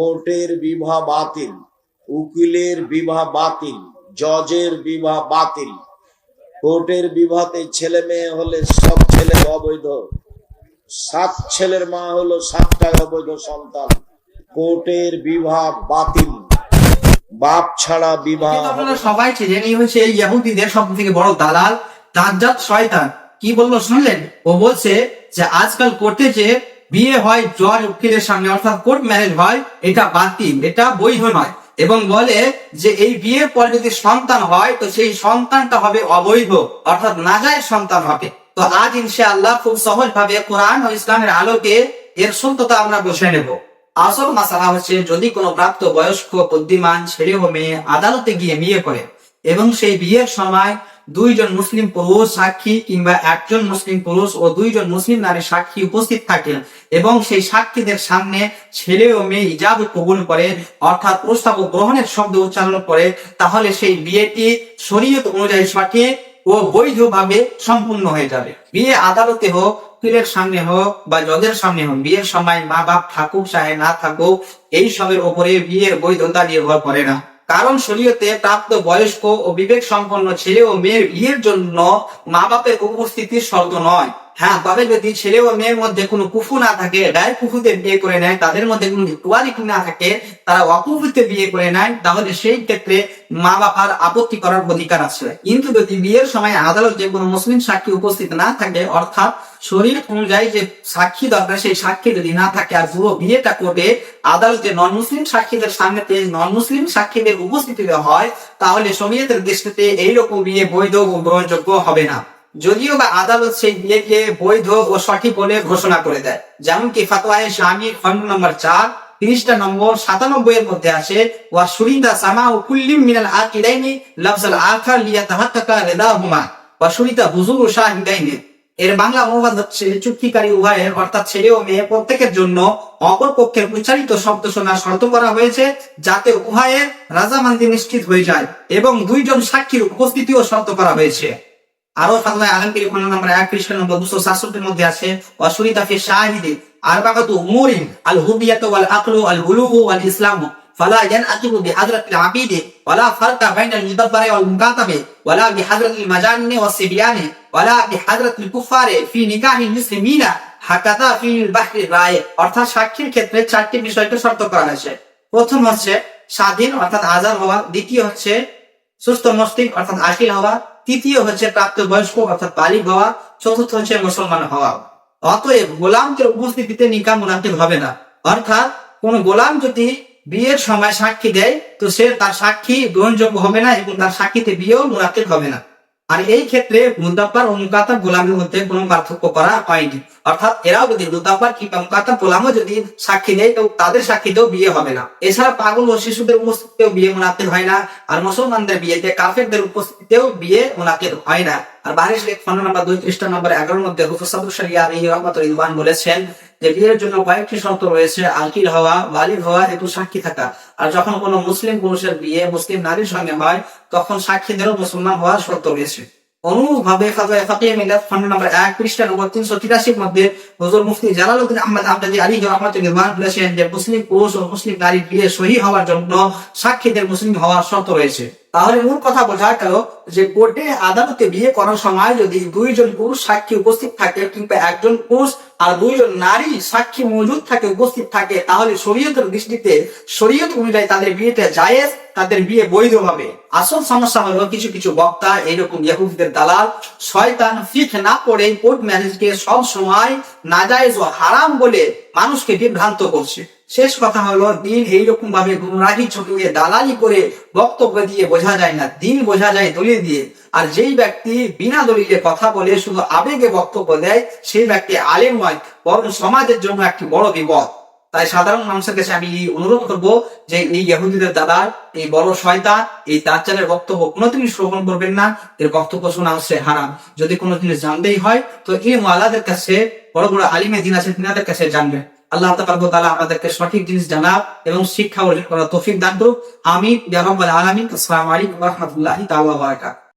কোর্টের বিবাহ বাতিল, উকিলের বিবাহ বাতিল, জজের বিবাহ বাতিল। কোর্টের বিবাহতে ছেলে মেয়ে হলে সব ছেলে অবৈধ, 7 ছেলের মা হলো 7টা অবৈধ সন্তান। কোর্টের বিবাহ বাতিল, বাপ ছাড়া বিবাহ। আপনারা সবাই ছিলেন, এই হচ্ছে ইহুদিদের সব থেকে বড় দালাল দাজ্জাল শয়তান। কি বললো শুনলেন? ও বলছে যে আজকাল কোর্টে যে বিয়ে হয় জজ উকিলের সামনে, অর্থাৎ কোর্ট ম্যারেজ হয়, এটা বাতিল, এটা বৈধ নয়। এবং বলে যে এই বিয়ের পর যদি সন্তান হয় তো সেই সন্তানটা হবে অবৈধ, অর্থাৎ নাজায়েজ সন্তান হবে। তো আজ ইনশাআল্লাহ খুব সহজ ভাবে কোরআন ও ইসলামের আলোকে এর সত্যতা আমরা বসে নেব। আসল মাসালা হচ্ছে, যদি কোনো প্রাপ্ত বয়স্ক বুদ্ধিমান ছেলে ও মেয়ে আদালতে গিয়ে বিয়ে করে এবং সেই বিয়ের সময় 2 জন মুসলিম পুরুষ সাক্ষী কিংবা 1 জন মুসলিম পুরুষ ও 2 জন মুসলিম নারী সাক্ষী উপস্থিত থাকেন এবং সেই সাক্ষীদের সামনে ছেলে ও মেয়ে ইজাব কবুল করে, অর্থাৎ প্রস্তাব গ্রহণের শব্দ উচ্চারণ করে, তাহলে সেই বিয়েটি শরীয়ত অনুযায়ী সঠিক ও বৈধভাবে সম্পূর্ণ হয়ে যাবে। বিয়ে আদালতে হোক, উকিলের সামনে হোক বা জজের সামনে হোক, বিয়ের সময় মা বাপ থাকুক চাহে না থাকুক, এই সবের উপরে বিয়ের বৈধতা নির্ভর করে না। কারণ শরীয়তে প্রাপ্ত বয়স্ক ও বিবেক সম্পন্ন ছেলে ও মেয়ের বিয়ের জন্য মা বাপের উপস্থিতির শর্ত নয়। হ্যাঁ, তবে যদি ছেলে ও মেয়ের মধ্যে কোনো কুফু না থাকে, ডাইরেক্ট কুফুতে বিয়ে করে নেয়, তাদের মধ্যে কোনো ইকুয়ালিটি না থাকে, তারা অকুফুতে বিয়ে করে নেয়, তাহলে সেই ক্ষেত্রে মা বাবার আপত্তি করার অধিকার আছে। কিন্তু যদি বিয়ের সময় আদালতে কোনো মুসলিম সাক্ষী উপস্থিত না থাকে, অর্থাৎ শরীয়ত অনুযায়ী যে সাক্ষী দরকার সেই সাক্ষী যদি না থাকে, আর পুরো বিয়েটা করে আদালতে নন মুসলিম সাক্ষীদের সামনে নন মুসলিম সাক্ষীদের উপস্থিতিতে হয়, তাহলে শরীয়তের দৃষ্টিতে এইরকম বিয়ে বৈধ ও গ্রহণযোগ্য হবে না। যদিও বা আদালত সেই বিয়েকে বৈধ ও সঠিক বলে ঘোষণা করে দেয়। যেমন কি ফাতওয়ায়ে শামির খণ্ড নম্বর 4 পৃষ্ঠা নম্বর 97 এর মধ্যে আছে, ওয়া শুরিদা সামাউ কুল্লিম মিনাল আকিদাইনি লাফজাল আখার লিয়াতাহাক্কাকা রিদাহুমা ওয়া শুরিদা হুজুরু শাহিদাইনি। এর বাংলা অনুবাদ হচ্ছে, চুক্তিকারী উভয়ের অর্থাৎ ছেলে ও মেয়ে প্রত্যেকের জন্য অপর পক্ষের উচ্চারিত শব্দ শোনা শর্ত করা হয়েছে, যাতে উভয়ের রাজামান্দি নিশ্চিত হয়ে যায়, এবং 2 জন সাক্ষীর উপস্থিতিও শর্ত করা হয়েছে। আরো ফাতওয়ায়ে আলমগীর খণ্ড নম্বর 1 পৃষ্ঠা নম্বর 267 এর মধ্যে আছে, ওয়া শুরিদা ফি শাহিদি আরবাআতু উমুরিন আল হুবিয়াতু ওয়াল আকলু ওয়াল বুলুগু ওয়াল ইসলামু ফালা ইয়ানআকিবু বিহাদরাতিল আবিদি ওয়ালা ফারকা বাইনাল মুদাব্বারি ওয়াল মুকাতাবি ওয়ালা বিহাদরাতিল মাজানি ওয়াস সিবিয়ানি ওয়ালা বিহাদরাতিল কুফারি ফি নিকাহিল মুসলিমিনা হাকাতা ফিল বাহরি রায়। অর্থাৎ সাক্ষীর ক্ষেত্রে 4টি বিষয়কে শর্ত করা হয়েছে। প্রথম হচ্ছে স্বাধীন অর্থাৎ আজাদ হওয়া, দ্বিতীয় হচ্ছে সুস্থ মস্তিষ্ক অর্থাৎ আকিল হওয়া, তৃতীয় হচ্ছে প্রাপ্ত বয়স্ক অর্থাৎ বালিগ হওয়া, চতুর্থ হচ্ছে মুসলমান হওয়া। অতএব গোলামদের উপস্থিতিতে নিকাহ মুনাকিব হবে না। অর্থাৎ কোন গোলাম যদি বিয়ের সময় সাক্ষী দেয় তো সে তার সাক্ষী গ্রহণযোগ্য হবে না এবং তার সাক্ষীতে বিয়েও মুনাকিব হবে না। আর এই ক্ষেত্রে মুদাব্বার ও মুকাতাব গোলামের মধ্যে কোনো পার্থক্য করা হয়নি। অর্থাৎ এরাও যদি মুদাব্বার কিংবা মুকাতাব গোলামও যদি সাক্ষী দেয় তো তাদের সাক্ষীতেও বিয়ে হবে না। এছাড়া পাগল ও শিশুদের উপস্থিতিতেও বিয়ে মুনাকিব হয় না। আর মুসলমানদের বিয়েতে কাফেরদের উপস্থিতিতেও বিয়ে মুনাকিব হয় না। আর বারিশ খণ্ড নম্বর 2 পৃষ্ঠা নম্বর 11 মধ্যে হুজুর সাদুর শরিয়া আলাইহি রাহমাতুল্লাহ বলেছেন যে বিয়ের জন্য কয়েকটি শর্ত রয়েছে, আকিল হওয়া, বালিগ হওয়া এবং সাক্ষী থাকা। আর যখন কোনো মুসলিম পুরুষের বিয়ে মুসলিম নারীর সঙ্গে হয় তখন সাক্ষীদেরও মুসলমান হওয়ার শর্ত রয়েছে। অনুরূপভাবে ফাতওয়ায়ে ফাকিহে মিলাত খণ্ড নম্বর 1 পৃষ্ঠা নম্বর 383 মধ্যে হুজুর মুফতি জালালউদ্দিন আহমদ আমদাদি আলাইহি রাহমাতুল্লাহ বলেছেন যে মুসলিম পুরুষ ও মুসলিম নারীর বিয়ে সহিহ হওয়ার জন্য সাক্ষীদের মুসলিম হওয়ার শর্ত রয়েছে। তাহলে মূল কথা বোঝা গেল যে কোর্টে আদালতে বিয়ে করার সময় যদি 2 জন পুরুষ সাক্ষী উপস্থিত থাকে কিংবা 1 জন পুরুষ আর 2 জন নারী সাক্ষী মজুদ থাকে, উপস্থিত থাকে, তাহলে শরীয়তের দৃষ্টিতে শরীয়ত অনুযায়ী তাদের বিয়েটা জায়েজ, তাদের বিয়ে বৈধ হবে। আসল সমস্যা হলো কিছু কিছু বক্তা এইরকম ইহুদিদের দালাল শয়তান ফিকহ না পড়ে কোর্ট ম্যারেজকে সব সময় নাজায়েজ ও হারাম বলে মানুষকে বিভ্রান্ত করছে। শেষ কথা হলো, দিন এইরকম ভাবে গুমরাহি ছড়িয়ে দালালি করে বক্তব্য দিয়ে বোঝা যায় না, দিন বোঝা যায় দলিল দিয়ে। আর যেই ব্যক্তি বিনা দলিলে কথা বলে শুধু আবেগে বক্তব্য দেয় সেই ব্যক্তি আলেম নয়, বরং সমাজের জন্য একটি বড় বিপদ। তাই সাধারণ মানুষের কাছে আমি অনুরোধ করবো যে এই ইহুদিদের দালাল, এই বড় শয়তান, এই দাজ্জালের বক্তব্য কোনোদিনই শ্রবণ করবেন না। এর বক্তব্য শোনা হচ্ছে হারাম। যদি কোনো জিনিস জানতেই হয় তো ইলম আলাদের কাছে, বড় বড় আলিমে দিন আছে তিনাদের কাছে জানবেন। আল্লাহ তাআলা আমাদেরকে সঠিক জিনিস জানা এবং শিক্ষা অর্জন করার তৌফিক দান করুক। আমিন ইয়া রাব্বাল আলামিন। আসসালামু আলাইকুম ওয়া রাহমাতুল্লাহি তাআলা ওয়া বারাকাতুহু।